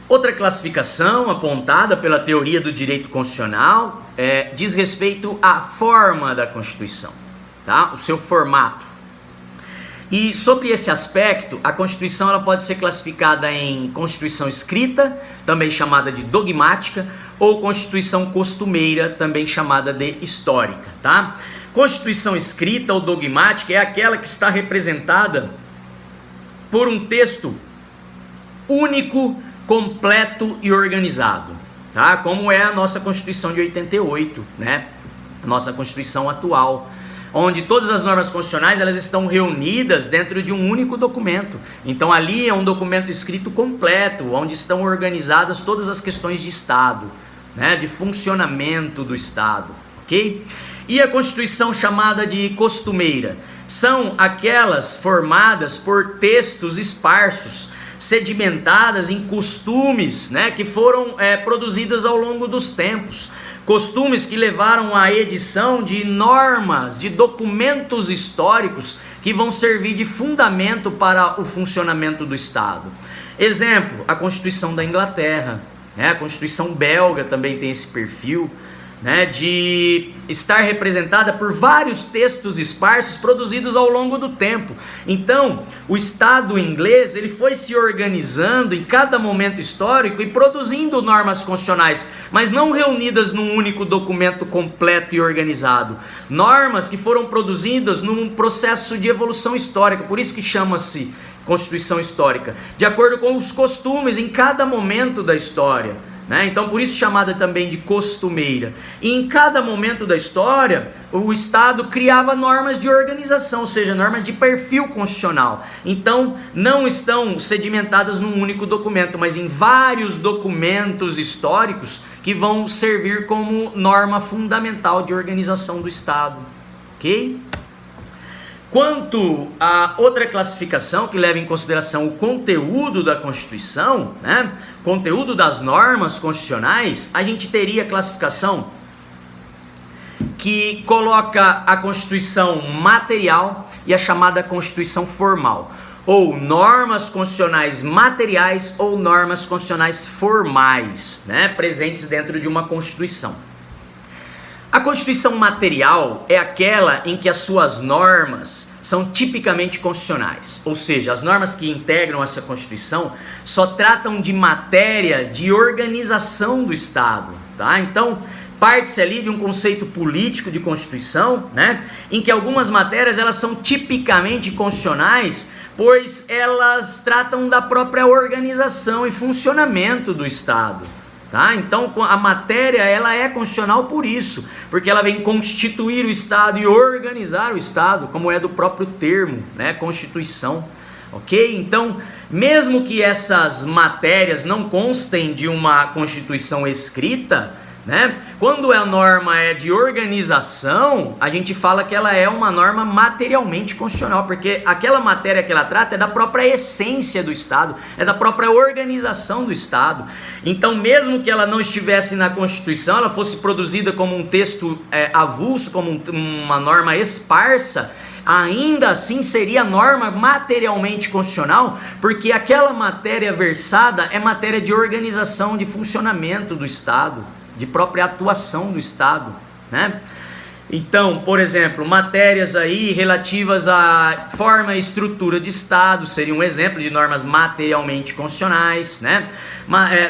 Outra classificação apontada pela teoria do direito constitucional diz respeito à forma da Constituição, tá? O seu formato. E sobre esse aspecto, a Constituição ela pode ser classificada em Constituição escrita, também chamada de dogmática, ou Constituição costumeira, também chamada de histórica, tá? Constituição escrita ou dogmática é aquela que está representada por um texto único, completo e organizado, tá? Como é a nossa Constituição de 88, né? A nossa Constituição atual, onde todas as normas constitucionais elas estão reunidas dentro de um único documento. Então ali é um documento escrito completo, onde estão organizadas todas as questões de Estado, né? De funcionamento do Estado, ok? E a Constituição chamada de costumeira são aquelas formadas por textos esparsos, sedimentadas em costumes, né, que foram produzidas ao longo dos tempos, costumes que levaram à edição de normas, de documentos históricos que vão servir de fundamento para o funcionamento do Estado. Exemplo, a Constituição da Inglaterra, né, a Constituição belga também tem esse perfil, né, de estar representada por vários textos esparsos produzidos ao longo do tempo. Então, o Estado inglês ele foi se organizando em cada momento histórico e produzindo normas constitucionais, mas não reunidas num único documento completo e organizado. Normas que foram produzidas num processo de evolução histórica, por isso que chama-se Constituição Histórica, de acordo com os costumes em cada momento da história. Então por isso chamada também de costumeira. E em cada momento da história o Estado criava normas de organização, ou seja, normas de perfil constitucional. Então não estão sedimentadas num único documento, mas em vários documentos históricos que vão servir como norma fundamental de organização do Estado, ok? Quanto a outra classificação que leva em consideração o conteúdo da Constituição, né, conteúdo das normas constitucionais, a gente teria a classificação que coloca a Constituição material e a chamada Constituição formal, ou normas constitucionais materiais ou normas constitucionais formais, né, presentes dentro de uma Constituição. A Constituição material é aquela em que as suas normas são tipicamente constitucionais, ou seja, as normas que integram essa Constituição só tratam de matéria de organização do Estado, tá? Então, parte-se ali de um conceito político de Constituição, né, em que algumas matérias elas são tipicamente constitucionais, pois elas tratam da própria organização e funcionamento do Estado. Tá? Então a matéria ela é constitucional por isso, porque ela vem constituir o Estado e organizar o Estado, como é do próprio termo, né? Constituição, ok? Então, mesmo que essas matérias não constem de uma Constituição escrita, né? Quando a norma é de organização, a gente fala que ela é uma norma materialmente constitucional, porque aquela matéria que ela trata é da própria essência do Estado, é da própria organização do Estado. Então, mesmo que ela não estivesse na Constituição, ela fosse produzida como um texto avulso, como uma norma esparsa, ainda assim seria norma materialmente constitucional, porque aquela matéria versada é matéria de organização, de funcionamento do Estado, de própria atuação do Estado, né? Então, por exemplo, matérias aí relativas à forma e estrutura de Estado seria um exemplo de normas materialmente constitucionais, né?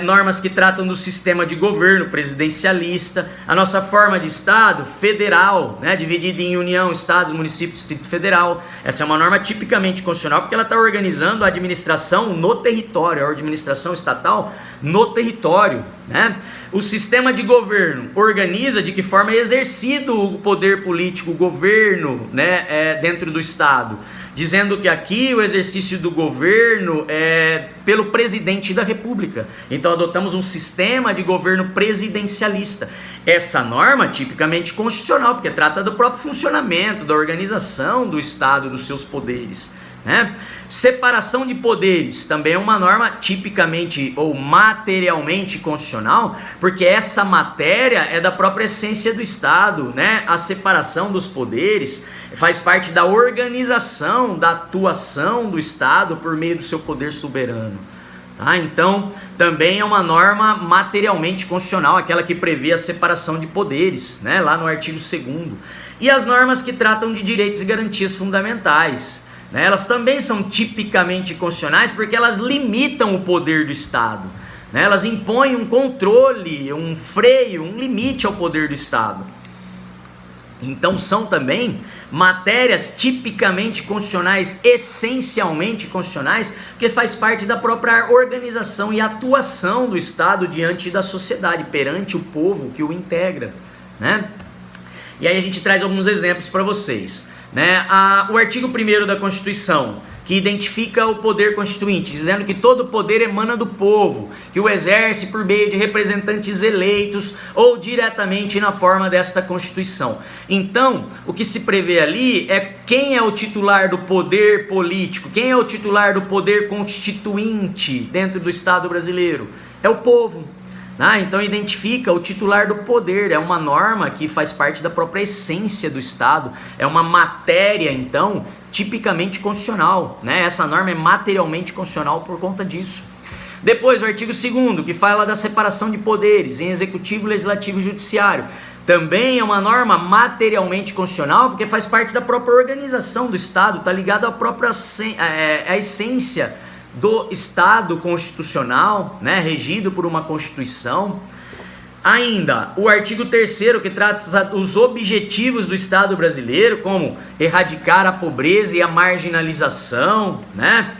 Normas que tratam do sistema de governo presidencialista, a nossa forma de Estado federal, né? Dividida em União, Estados, Municípios, Distrito Federal. Essa é uma norma tipicamente constitucional porque ela está organizando a administração no território, a administração estatal no território, né? O sistema de governo organiza de que forma é exercido o poder político, o governo, né, dentro do Estado, dizendo que aqui o exercício do governo é pelo presidente da República. Então adotamos um sistema de governo presidencialista. Essa norma tipicamente constitucional, porque trata do próprio funcionamento, da organização do Estado, dos seus poderes, né? Separação de poderes também é uma norma tipicamente ou materialmente constitucional, porque essa matéria é da própria essência do Estado, né? A separação dos poderes faz parte da organização, da atuação do Estado por meio do seu poder soberano, Tá? Então, também é uma norma materialmente constitucional, aquela que prevê a separação de poderes, né? Lá no artigo 2º. E as normas que tratam de direitos e garantias fundamentais, né? Elas também são tipicamente constitucionais porque elas limitam o poder do Estado, né? Elas impõem um controle, um freio, um limite ao poder do Estado. Então são também matérias tipicamente constitucionais, essencialmente constitucionais, porque faz parte da própria organização e atuação do Estado diante da sociedade, perante o povo que o integra, né? E aí a gente traz alguns exemplos para vocês, né? O artigo 1º da Constituição, que identifica o poder constituinte, dizendo que todo poder emana do povo, que o exerce por meio de representantes eleitos ou diretamente na forma desta Constituição. Então, o que se prevê ali é quem é o titular do poder político, quem é o titular do poder constituinte dentro do Estado brasileiro? É o povo. Então identifica o titular do poder, é uma norma que faz parte da própria essência do Estado, é uma matéria, então, tipicamente constitucional, né? Essa norma é materialmente constitucional por conta disso. Depois, o artigo 2º, que fala da separação de poderes em executivo, legislativo e judiciário. Também é uma norma materialmente constitucional, porque faz parte da própria organização do Estado, está ligado à própria à essência do Estado constitucional, né, regido por uma Constituição. Ainda, o artigo 3º, que trata os objetivos do Estado brasileiro, como erradicar a pobreza e a marginalização, né,